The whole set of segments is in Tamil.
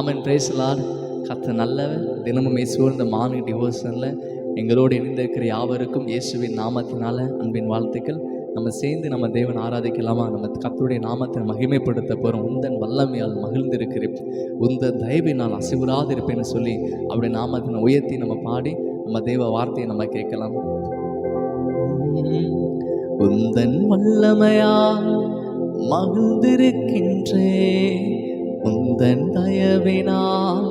ஆமென். Price Lord. கர்த்தர் நல்லவர். தினமும் இயேசுவோடு இந்த மார்னிங் டிவோஷனில் எங்களோடு இணைந்திருக்கிற யாவருக்கும் இயேசுவின் நாமத்தினால அன்பின் வாழ்த்துக்கள். நம்ம சேர்ந்து நம்ம தேவன் ஆராதிக்கலாமா? நம்ம கர்த்தருடைய நாமத்தை மகிமைப்படுத்த போகிறோம். உந்தன் வல்லமையால் மகிழ்ந்திருக்கிறேன், உந்தன் தயவினால் அசைவுறாதிருப்பேன்னு சொல்லி அவருடைய நாமத்தினை உயர்த்தி நம்ம பாடி நம்ம தேவ வார்த்தையை நம்ம கேட்கலாம். உந்தன் வல்லமையால் மகிழ்ந்திருக்கின்றே, உந்தன் தயவினால்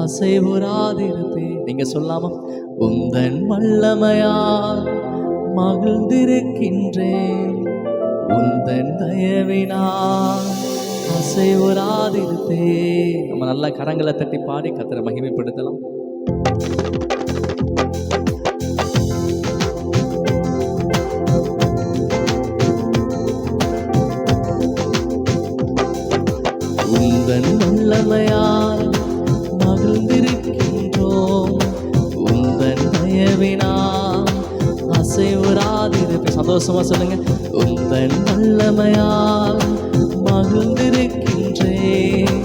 அசைவுறாதிருப்பே. நீங்க சொல்லாமா? உந்தன் வல்லமையால் மகிழ்ந்திருக்கின்றேன், உந்தன் தயவினால் அசைவுறாதிருப்பே. நம்ம நல்லா கரங்களை தட்டி பாடி கர்த்தரை மகிமைப்படுத்தலாம். உந்தன் வல்லமையால் மகிழ்ந்திருக்கின்றோம், உந்தன் தயவினால் அசைவுறாதிருப்பே. சந்தோஷமா சொல்லுங்க. உந்தன் வல்லமையால் மகிழ்ந்திருக்கின்றேன்,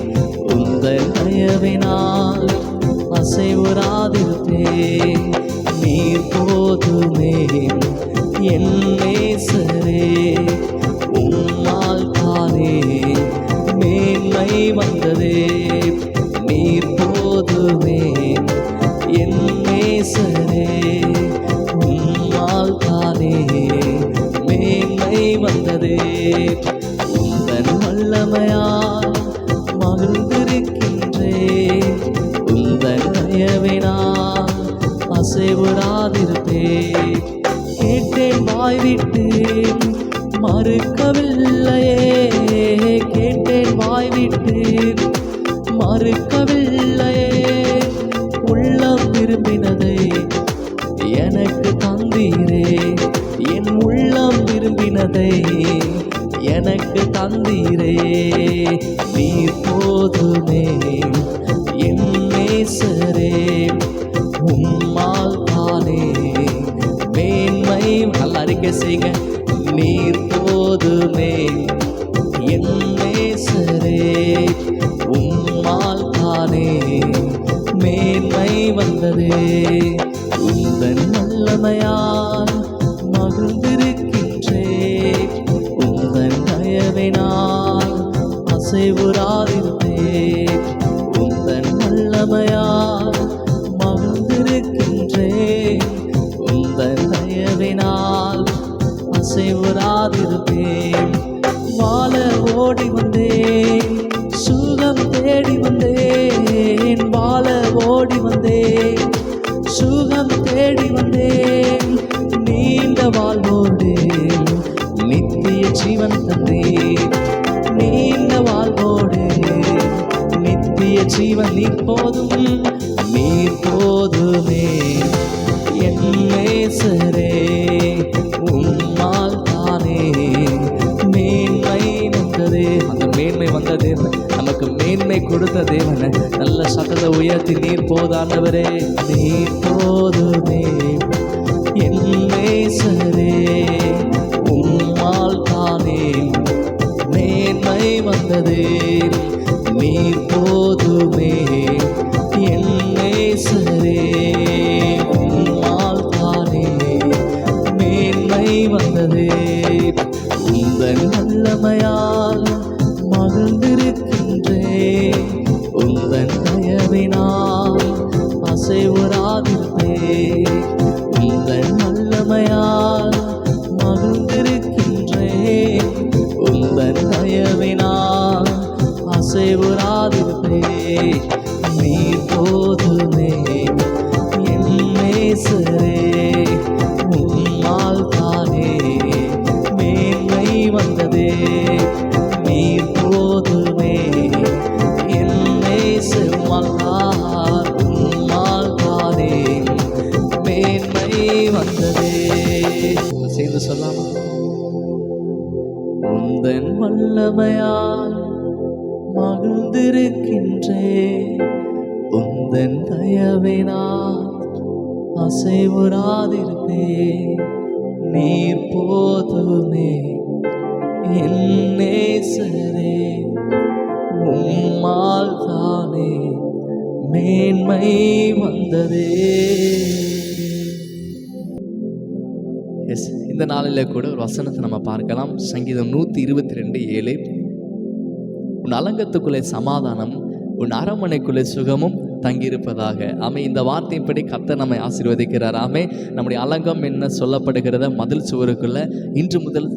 உந்தன் தயவினால் அசைவுறாதிருப்பே. நீர் போதுமே என் நேசரே, உம்மால் தானே மேன்மை வந்ததே. நீர் போதுமே என் நேசரே, உம்மால் தானே மேன்மை வந்ததே. உந்தன் வல்லமையால் மகிழ்ந்திருக்கின்றேன், உந்தன் தயவினால் அசைவுறாதிருப்பே. கேட்டேன் வாய்விட்டு மறுக்கவில்லையே, கேட்டேன் வாய்விட்டு மறுக்கவில்லையே. உள்ளம் விரும்பினதை எனக்கு தந்தீரே, என் உள்ளம் விரும்பினதை எனக்கு தந்தீரே. நீர் போதுமே என் நேசரே, உம்மால் தானே மேன்மை. நல்ல அறிக்கை செய்யுங்க. நீர் போதுமே என் நேசரே, உம்மால் தானே மேன்மை வந்ததே. உந்தன் வல்லமையால் மகிழ்ந்திருக்கின்றேன், உந்தன் தயவினால் அசைவுறாதிருப்பேன். உந்தன் வல்லமையால் மகிழ்ந்திருக்கின்றேன், உந்தன் தயவினால் அசைவுறாதிருப்பேன். வாழ ஓடி வந்தேன், சுகம் தேடி வந்தேன். வாழ ஓடி வந்தேன், சுகம் தேடி வந்தேன். நீண்ட வாழ்வோடு நித்திய ஜீவன் தந்தேன், நீண்ட வாழ்வோடு நித்திய ஜீவன். நீர் போதும், நீர் போதுமே என் நேசரே, உம்மால் தானே மேன்மை வந்ததே. அந்த மேன்மை வந்த தேவன், நமக்கு மேன்மை கொடுத்த தேவனை நல்ல சத்தத்தை உயர்த்தி நீர் போதானவரே, நீர் போதுமே என் நேசரே, உம்மால் தானே மேன்மை வந்ததே. நீர் போதுமே என் நேசரே, உம்மால் தானே மேன்மை வந்ததே. உந்தன் வல்லமையால் மகிழ்ந்திருக்கின்றேன், உந்தன் தயவினால் அசைவுறாதிருப்பேன். உந்தன் வல்லமையால் மகிழ்ந்திருக்கின்றேன், உந்தன் தயவினால் அசைவுறாதிருப்பேன். நீர் போதுமே என் நேசரே, உம்மால் தானே மேன்மை வந்ததே. நீர் போதுமே என் நேசர், உம்மால் தானே மேன்மை வந்ததே. சேர்ந்து சொல்லாமா? உந்தன் வல்லமையால் மகிழ்ந்திருக்கின்றேன், உந்தன் தயவினால் அசைவுறாதிருப்பேன். நீர் போதுமே என் நேசரே, உம்மால் தானே மேன்மை வந்ததே. எஸ், இந்த நாளில் கூட ஒரு வசனத்தை நம்ம பார்க்கலாம். சங்கீதம் 122:7. உன் அலங்கத்துக்குள்ளே சமாதானம், உன் அரண்மனைக்குள்ளே சுகமும் தங்கியிருப்பதாக. ஆமே, இந்த வார்த்தையின்படி கர்த்தர் நம்மை ஆசீர்வதிக்கிறார். ஆமே, நம்முடைய அலங்கம் என்ன சொல்லப்படுகிறத மதில் சுவருக்குள்ள இன்று முதல்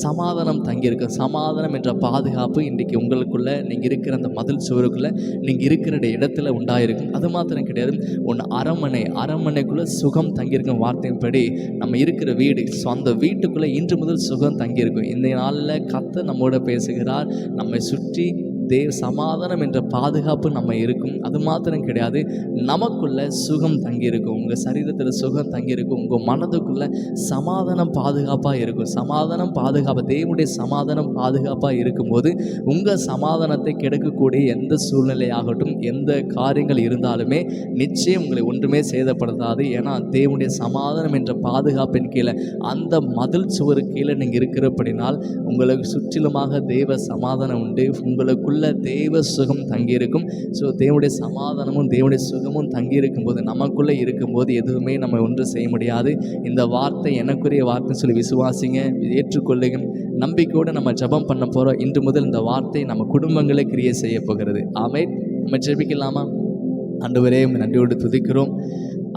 சமாதானம் தங்கியிருக்கு. சமாதானம் என்ற பாதுகாப்பு இன்றைக்கி உங்களுக்குள்ள நீங்கள் இருக்கிற அந்த மதில் சுவருக்குள்ள நீங்கள் இருக்கிற இடத்துல உண்டாயிருக்கும். அது மாத்திரம் கிடையாது, ஒன்று அரண்மனைக்குள்ளே சுகம் தங்கியிருக்கும். வார்த்தையின்படி நம்ம இருக்கிற வீடு, ஸோ அந்த வீட்டுக்குள்ளே இன்று முதல் சுகம் தங்கியிருக்கும். இந்த நாளில் கர்த்தர் நம்மோட பேசுகிறார். நம்மை சுற்றி சமாதானம் என்ற பாதுகாப்பு நம்ம இருக்கும். அது மாத்திரம் கிடையாது, நமக்குள்ள சுகம் தங்கியிருக்கும். உங்கள் சரீரத்தில் சுகம் தங்கியிருக்கும். உங்கள் மனதுக்குள்ள சமாதானம் பாதுகாப்பாக இருக்கும். சமாதானம் பாதுகாப்பு, தேவனுடைய சமாதானம் பாதுகாப்பாக இருக்கும்போது உங்கள் சமாதானத்தை கெடுக்கக்கூடிய எந்த சூழ்நிலையாகட்டும், எந்த காரியங்கள் இருந்தாலுமே நிச்சயம் உங்களை ஒன்றுமே சேதப்படுத்தாது. ஏன்னா தேவனுடைய சமாதானம் என்ற பாதுகாப்பின் கீழே, அந்த மதில் சுவரு கீழே நீங்கள் இருக்கிறபடினால் உங்களுக்கு சுற்றிலுமாக தேவ சமாதானம் உண்டு. உங்களுக்குள்ள தேவ சுகம் தங்கியிருக்கும். ஸோ தேவனுடைய சமாதானமும் தேவனுடைய சுகமும் தங்கியிருக்கும் போது, நமக்குள்ளே இருக்கும்போது எதுவுமே நம்ம ஒன்றும் செய்ய முடியாது. இந்த வார்த்தை எனக்குரிய வார்த்தை சொல்லி விசுவாசிங்க, ஏற்றுக்கொள்ளுங்க. நம்பிக்கையோடு நம்ம ஜெபம் பண்ண போகிறோம். இன்று முதல் இந்த வார்த்தை நம்ம குடும்பங்களை கிரியை செய்ய போகிறது. ஆமென். நம்ம ஜெபிக்கலாமா? ஆண்டவரே, நன்றியோடு துதிக்கிறோம்.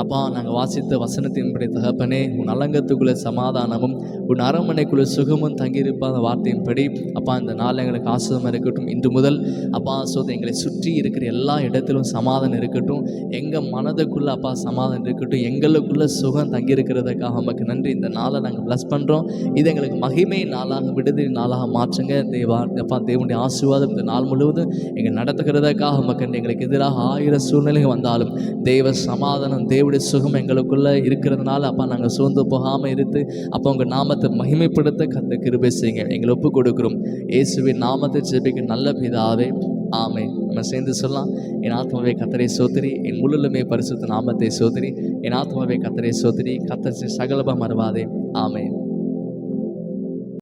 அப்பா, நாங்கள் வாசித்த வசனத்தின்படி தகப்பனே, உன் அலங்கத்துக்குள்ளே சமாதானமும் உன் அரண்மனைக்குள்ளே சுகமும் தங்கியிருப்ப அந்த வார்த்தையின்படி அப்பா, இந்த நாள் எங்களுக்கு ஆசிரியமாக இருக்கட்டும். இன்று முதல் அப்பா எங்களை சுற்றி இருக்கிற எல்லா இடத்திலும் சமாதானம் இருக்கட்டும். எங்கள் மனதுக்குள்ளே அப்பா சமாதானம் இருக்கட்டும். எங்களுக்குள்ள சுகம் தங்கியிருக்கிறதுக்காக நமக்கு நன்றி. இந்த நாளை நாங்கள் ப்ளஸ் பண்ணுறோம். இது எங்களுக்கு மகிமை நாளாக, விடுதலை நாளாக மாற்றுங்க தேவா. அப்பா, தேவனுடைய ஆசீர்வாதம் இந்த நாள் முழுவதும் எங்கள் நடத்துகிறதுக்காக நமக்கு எங்களுக்கு எதிராக 1000 சூழ்நிலைகள் வந்தாலும் தேவ சமாதானம், தேவனுடைய சுகம் எங்களுக்குள்ளே இருக்கிறதுனால அப்பா நாங்கள் சோர்ந்து போகாமல் இருந்து அப்போ உங்கள் நாமத்தை மகிமைப்படுத்த கர்த்தர் கிருபை செய்யுங்க. எங்களை ஒப்பு கொடுக்கிறோம். இயேசுவின் நாமத்தை ஜெபிக்க நல்ல பிதாவே, ஆமென். நம்ம சேர்ந்து சொல்லலாம். என் ஆத்மாவே கர்த்தரை சோதரி, என் முழுமே பரிசுத்த நாமத்தை சோதரி. என் ஆத்மாவே கர்த்தரை சோதரி, கர்த்தர் சகலபம் மறவாதே. ஆமென்.